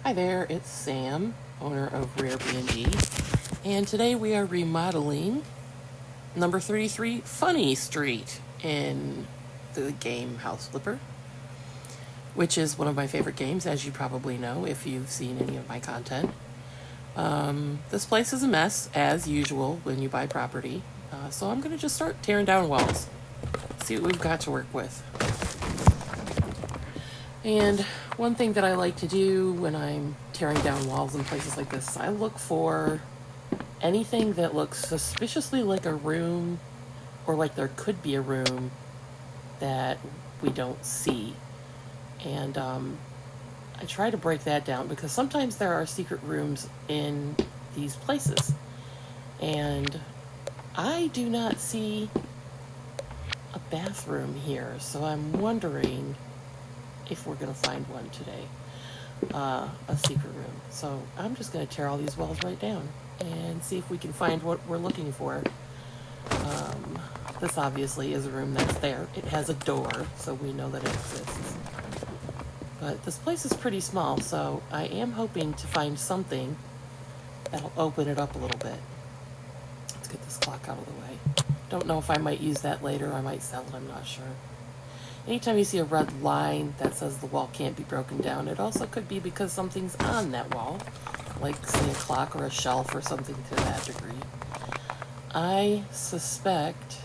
Hi there, it's Sam, owner of Rare B&B, and today we are remodeling number 33 Funny Street in the game House Flipper, which is one of my favorite games, as you probably know if you've seen any of my content. This place is a mess, as usual, when you buy property, so I'm going to just start tearing down walls, see what we've got to work with. And one thing that I like to do when I'm tearing down walls in places like this, I look for anything that looks suspiciously like a room or like there could be a room that we don't see. And I try to break that down because sometimes there are secret rooms in these places. And I do not see a bathroom here, so I'm wondering if we're going to find one today, a secret room. So I'm just going to tear all these walls right down and see if we can find what we're looking for. This obviously is a room that's there. It has a door, so we know that it exists. But this place is pretty small, so I am hoping to find something that'll open it up a little bit. Let's get this clock out of the way. Don't know if I might use that later. I might sell it, I'm not sure. Anytime you see a red line that says the wall can't be broken down, it also could be because something's on that wall, like say a clock or a shelf or something to that degree. I suspect,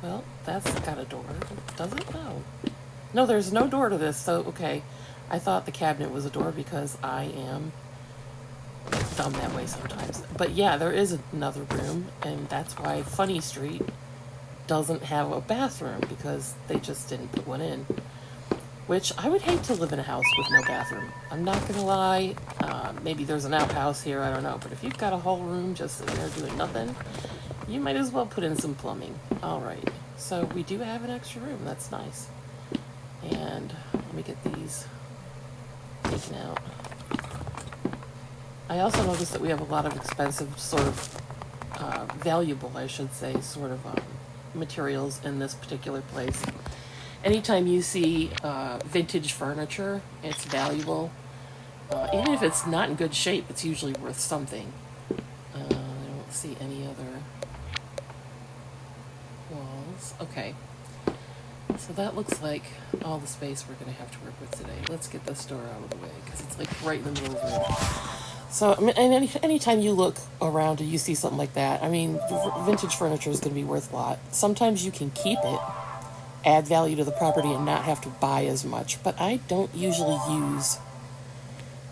well, that's got a door. Does it? No. No, there's no door to this, so okay. I thought the cabinet was a door because I am dumb that way sometimes. But yeah, there is another room, and that's why Funny Street doesn't have a bathroom, because they just didn't put one in. Which, I would hate to live in a house with no bathroom. I'm not gonna lie. Maybe there's an outhouse here, I don't know. But if you've got a whole room just sitting there doing nothing, you might as well put in some plumbing. Alright, so we do have an extra room, that's nice. And let me get these taken out. I also noticed that we have a lot of expensive, sort of, valuable, I should say, sort of, materials in this particular place. Anytime you see vintage furniture, it's valuable. Even if it's not in good shape, it's usually worth something. I don't see any other walls. Okay. So that looks like all the space we're going to have to work with today. Let's get this door out of the way, because it's like right in the middle of the room. So, I mean, and anytime you look around and you see something like that, I mean, vintage furniture is going to be worth a lot. Sometimes you can keep it, add value to the property, and not have to buy as much. But I don't usually use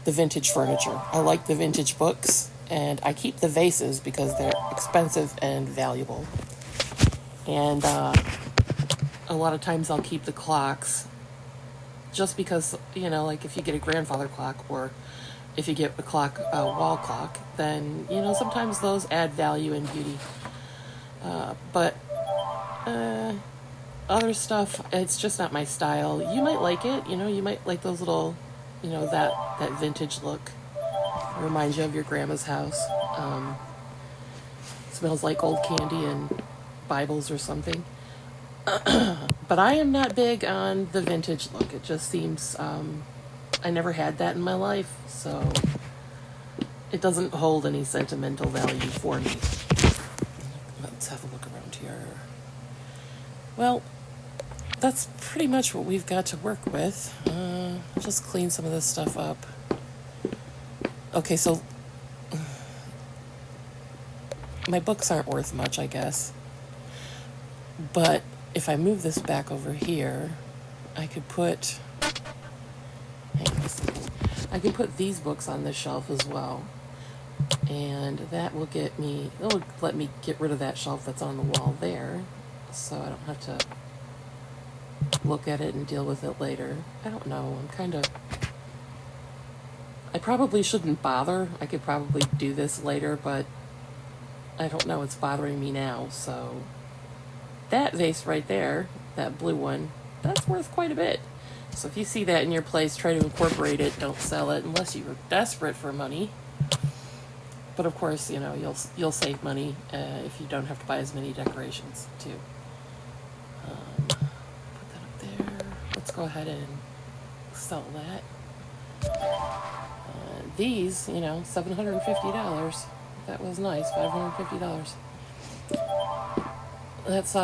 the vintage furniture. I like the vintage books, and I keep the vases because they're expensive and valuable. And a lot of times I'll keep the clocks just because, you know, like if you get a grandfather clock or if you get a clock, a wall clock, then, you know, sometimes those add value and beauty. But other stuff, it's just not my style. You might like it, you know, you might like those little, you know, that vintage look. It reminds you of your grandma's house. Smells like old candy and Bibles or something. But I am not big on the vintage look. It just seems, I never had that in my life, so it doesn't hold any sentimental value for me. Let's have a look around here. Well, that's pretty much what we've got to work with. Just clean some of this stuff up. Okay, so my books aren't worth much, I guess. But if I move this back over here, I could put these books on this shelf as well. And that will let me get rid of that shelf that's on the wall there, so I don't have to look at it and deal with it later. I don't know, I probably shouldn't bother. I could probably do this later, but I don't know, it's bothering me now, so that vase right there, that blue one, that's worth quite a bit. So if you see that in your place, try to incorporate it. Don't sell it unless you're desperate for money. But of course, you know, you'll save money if you don't have to buy as many decorations too. Put that up there. Let's go ahead and sell that. these, you know, $750. That was nice, $550. That's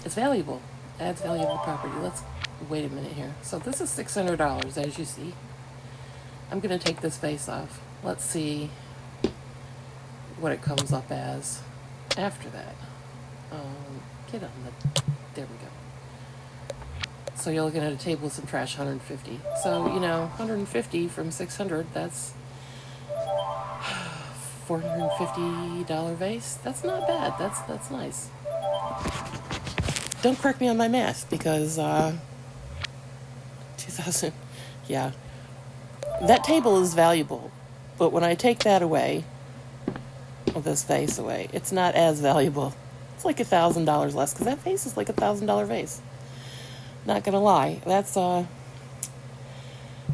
it's valuable. Adds valuable property. Let's wait a minute here. So this is $600, as you see. I'm gonna take this vase off. Let's see what it comes up as after that. Get on the, there we go. So you're looking at a table with some trash, 150. So, you know, 150 from 600, that's $450 vase. That's not bad. That's nice. Don't correct me on my math because 2000, yeah. That table is valuable, but when I take that away, or this vase away, it's not as valuable. It's like $1,000 less because that vase is like $1,000 vase. Not gonna lie, that's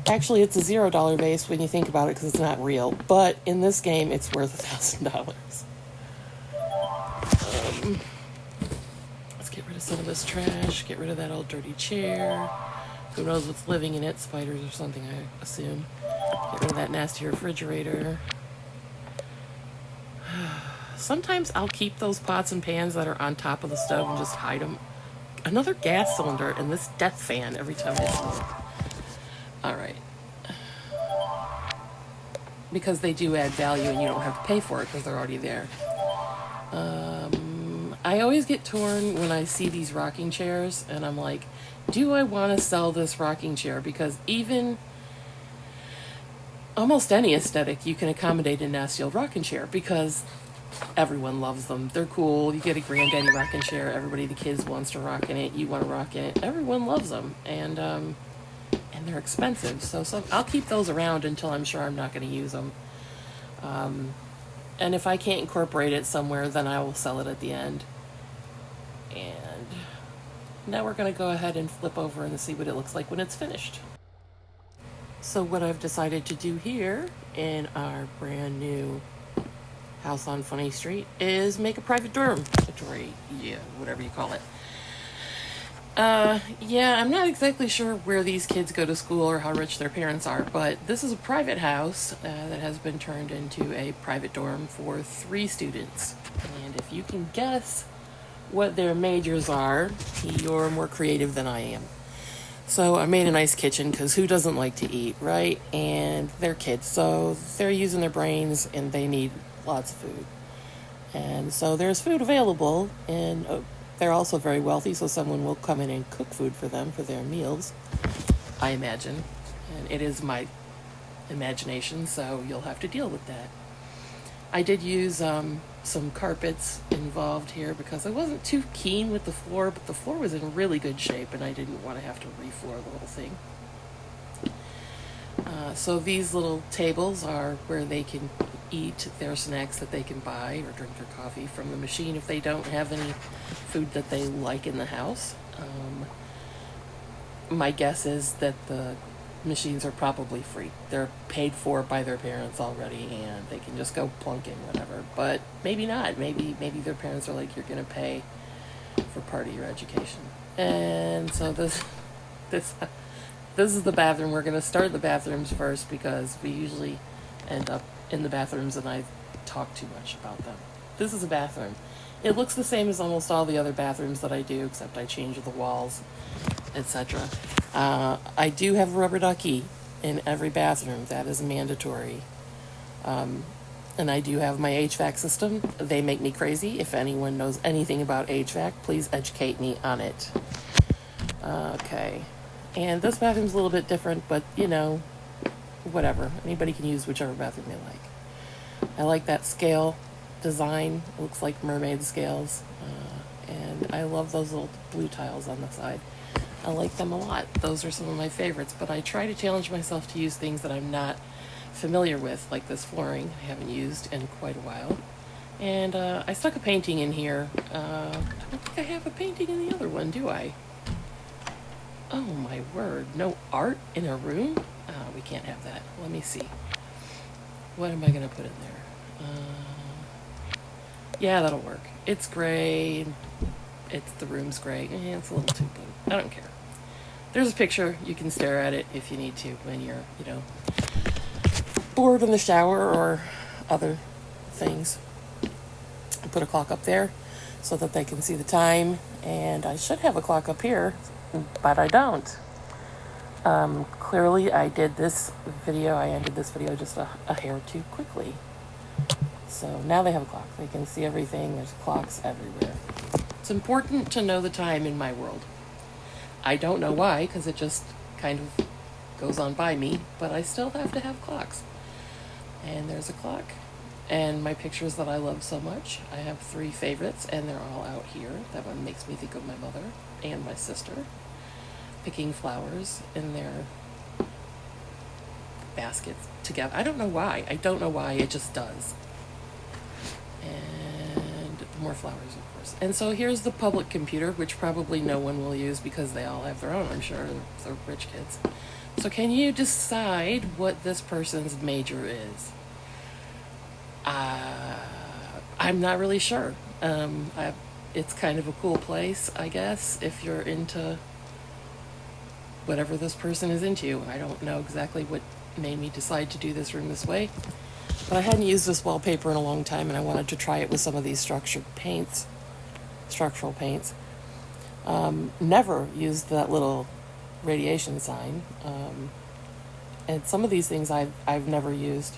actually it's a $0 vase when you think about it because it's not real. But in this game, it's worth $1,000. Let's get rid of some of this trash. Get rid of that old dirty chair. Who knows what's living in it? Spiders or something, I assume. Get rid of that nasty refrigerator. Sometimes I'll keep those pots and pans that are on top of the stove and just hide them. Another gas cylinder and this death fan every time I see it. Alright. Because they do add value and you don't have to pay for it because they're already there. I always get torn when I see these rocking chairs and I'm like, do I want to sell this rocking chair? Because even almost any aesthetic you can accommodate in a nasty old rocking chair because everyone loves them. They're cool. You get a granddaddy rocking chair. Everybody, the kids wants to rock in it. You want to rock in it. Everyone loves them, and they're expensive. So I'll keep those around until I'm sure I'm not going to use them. And if I can't incorporate it somewhere, then I will sell it at the end. And now we're going to go ahead and flip over and see what it looks like when it's finished. So what I've decided to do here in our brand new house on Funny Street is make a private dormitory, yeah, whatever you call it. Yeah, I'm not exactly sure where these kids go to school or how rich their parents are, but this is a private house that has been turned into a private dorm for 3 students. And if you can guess what their majors are, you're more creative than I am. So I made a nice kitchen because who doesn't like to eat, right? And they're kids, so they're using their brains and they need lots of food. And so there's food available, and they're also very wealthy, so someone will come in and cook food for them for their meals, I imagine. And it is my imagination, so you'll have to deal with that. I did use some carpets involved here because I wasn't too keen with the floor, but the floor was in really good shape and I didn't want to have to refloor the whole thing. So these little tables are where they can eat their snacks that they can buy or drink their coffee from the machine if they don't have any food that they like in the house. My guess is that the machines are probably free. They're paid for by their parents already and they can just go plunk in whatever. But maybe not. Maybe their parents are like, you're going to pay for part of your education. And so this is the bathroom. We're going to start the bathrooms first because we usually end up in the bathrooms and I talk too much about them. This is a bathroom. It looks the same as almost all the other bathrooms that I do, except I change the walls, etc. I do have a rubber ducky in every bathroom. That is mandatory. And I do have my HVAC system. They make me crazy. If anyone knows anything about HVAC, please educate me on it. Okay. And this bathroom's a little bit different, but, you know, whatever. Anybody can use whichever bathroom they like. I like that scale design. It looks like mermaid scales. And I love those little blue tiles on the side. I like them a lot. Those are some of my favorites, but I try to challenge myself to use things that I'm not familiar with, like this flooring I haven't used in quite a while. And I stuck a painting in here. I don't think I have a painting in the other one, do I? Oh my word, no art in a room? We can't have that. Let me see. What am I going to put in there? Yeah, that'll work. It's gray. The room's gray. It's a little too blue. I don't care. There's a picture. You can stare at it if you need to when you're, bored in the shower or other things. I put a clock up there so that they can see the time, and I should have a clock up here, but I don't. Clearly I ended this video just a hair too quickly. So now they have a clock. They can see everything. There's clocks everywhere. It's important to know the time in my world. I don't know why, because it just kind of goes on by me, but I still have to have clocks. And there's a clock. And my pictures that I love so much. I have 3 favorites, and they're all out here. That one makes me think of my mother and my sister picking flowers in their baskets together. I don't know why. It just does. And more flowers, of course. And so here's the public computer, which probably no one will use because they all have their own, I'm sure. They're rich kids. So can you decide what this person's major is? I'm not really sure. It's kind of a cool place, I guess, if you're into whatever this person is into. I don't know exactly what made me decide to do this room this way, but I hadn't used this wallpaper in a long time, and I wanted to try it with some of these structural paints. Never used that little radiation sign, and some of these things I've never used.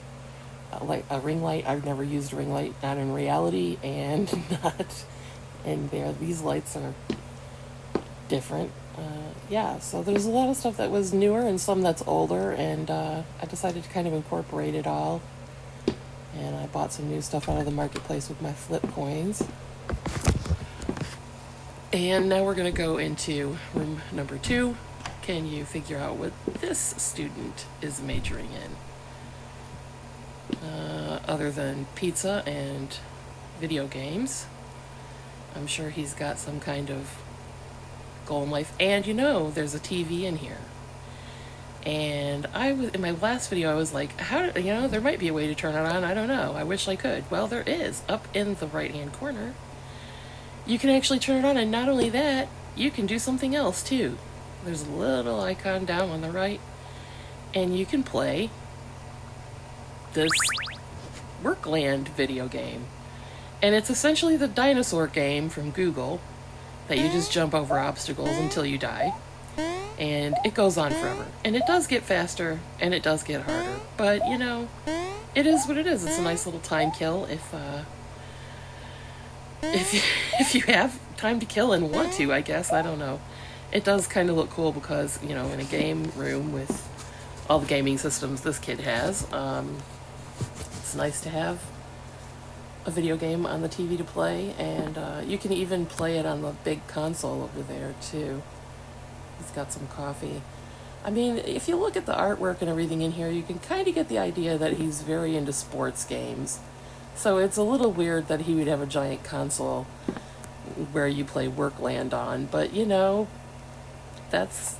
Like a ring light, I've never used a ring light, not in reality and not in there. These lights are different. So there's a lot of stuff that was newer and some that's older, and I decided to kind of incorporate it all. And I bought some new stuff out of the marketplace with my flip coins. And now we're going to go into room number 2. Can you figure out what this student is majoring in? Other than pizza and video games, I'm sure he's got some kind of goal in life. And there's a TV in here. And in my last video, I was like, there might be a way to turn it on. I don't know. I wish I could. Well, there is. Up in the right-hand corner, you can actually turn it on. And not only that, you can do something else too. There's a little icon down on the right, and you can play this Workland video game. And it's essentially the dinosaur game from Google that you just jump over obstacles until you die. And it goes on forever. And it does get faster, and it does get harder. But, it is what it is. It's a nice little time kill if you have time to kill and want to, I guess. I don't know. It does kind of look cool because, in a game room with all the gaming systems this kid has, it's nice to have a video game on the TV to play, and you can even play it on the big console over there too. He's got some coffee. I mean, if you look at the artwork and everything in here, you can kind of get the idea that he's very into sports games. So it's a little weird that he would have a giant console where you play Workland on, but that's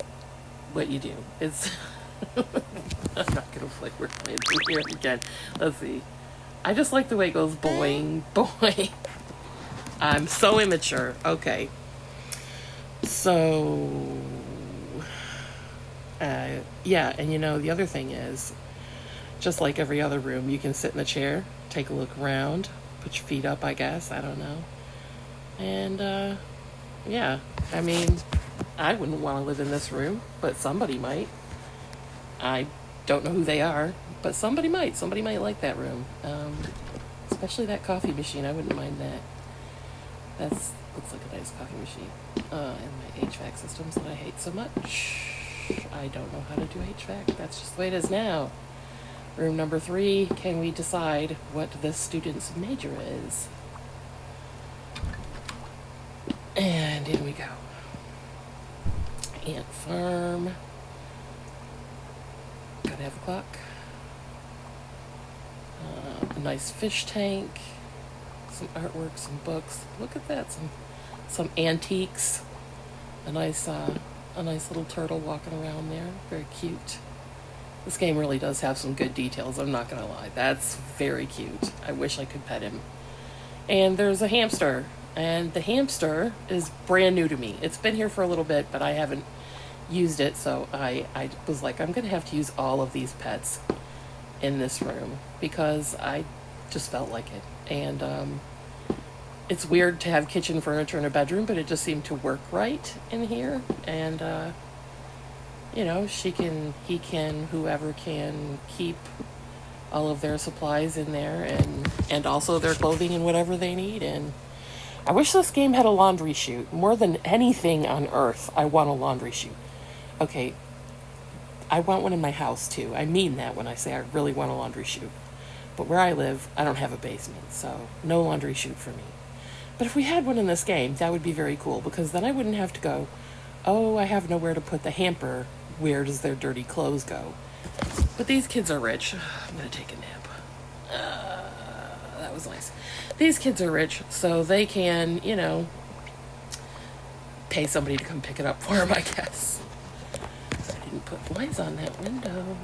what you do. It's I'm not gonna play Workland here again. Let's see. I just like the way it goes boing, boing. I'm so immature. Okay. So, and the other thing is, just like every other room, you can sit in the chair, take a look around, put your feet up, I guess. I don't know. And, I mean, I wouldn't want to live in this room, but somebody might. I don't know who they are, but somebody might. Somebody might like that room. Especially that coffee machine. I wouldn't mind that. Looks like a nice coffee machine. And my HVAC systems that I hate so much. I don't know how to do HVAC. That's just the way it is now. Room number 3. Can we decide what this student's major is? And in we go. Ant farm. Gotta have a clock. A nice fish tank. Some artwork, some books. Look at that. Some antiques. A nice little turtle walking around there. Very cute. This game really does have some good details. I'm not gonna lie. That's very cute. I wish I could pet him. And there's a hamster. And the hamster is brand new to me. It's been here for a little bit, but I haven't used it, so I was like, I'm going to have to use all of these pets. in this room because I just felt like it. And it's weird to have kitchen furniture in a bedroom, but it just seemed to work right in here. And you know, he can, whoever can keep all of their supplies in there, and also their clothing and whatever they need. And I wish this game had a laundry chute. More than anything on earth, I want a laundry chute. Okay, I want one in my house too. I mean that when I say I really want a laundry chute. But where I live, I don't have a basement, so no laundry chute for me. But if we had one in this game, that would be very cool, because then I wouldn't have to go, oh, I have nowhere to put the hamper. Where does their dirty clothes go? But these kids are rich. I'm going to take a nap. That was nice. These kids are rich, so they can, you know, pay somebody to come pick it up for them, I guess. I didn't put blinds on that window.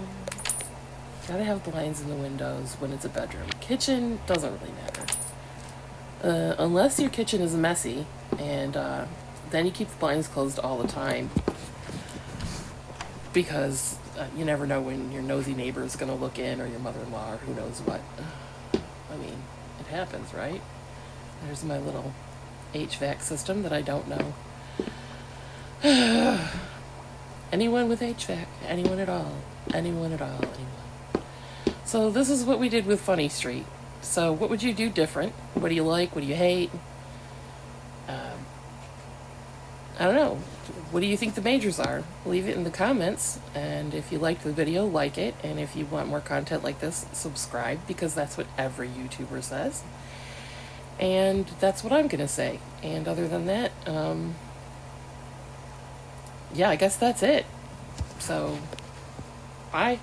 Gotta have blinds in the windows when it's a bedroom. Kitchen doesn't really matter. Unless your kitchen is messy, and then you keep the blinds closed all the time. Because you never know when your nosy neighbor is going to look in, or your mother-in-law, or who knows what. I mean, it happens, right? There's my little HVAC system that I don't know. Anyone with HVAC, anyone at all, anyone. So this is what we did with Funny Street. So what would you do different? What do you like? What do you hate? I don't know. What do you think the majors are? Leave it in the comments. And if you liked the video, like it. And if you want more content like this, subscribe, because that's what every YouTuber says. And that's what I'm going to say. And other than that, yeah, I guess that's it. So, bye.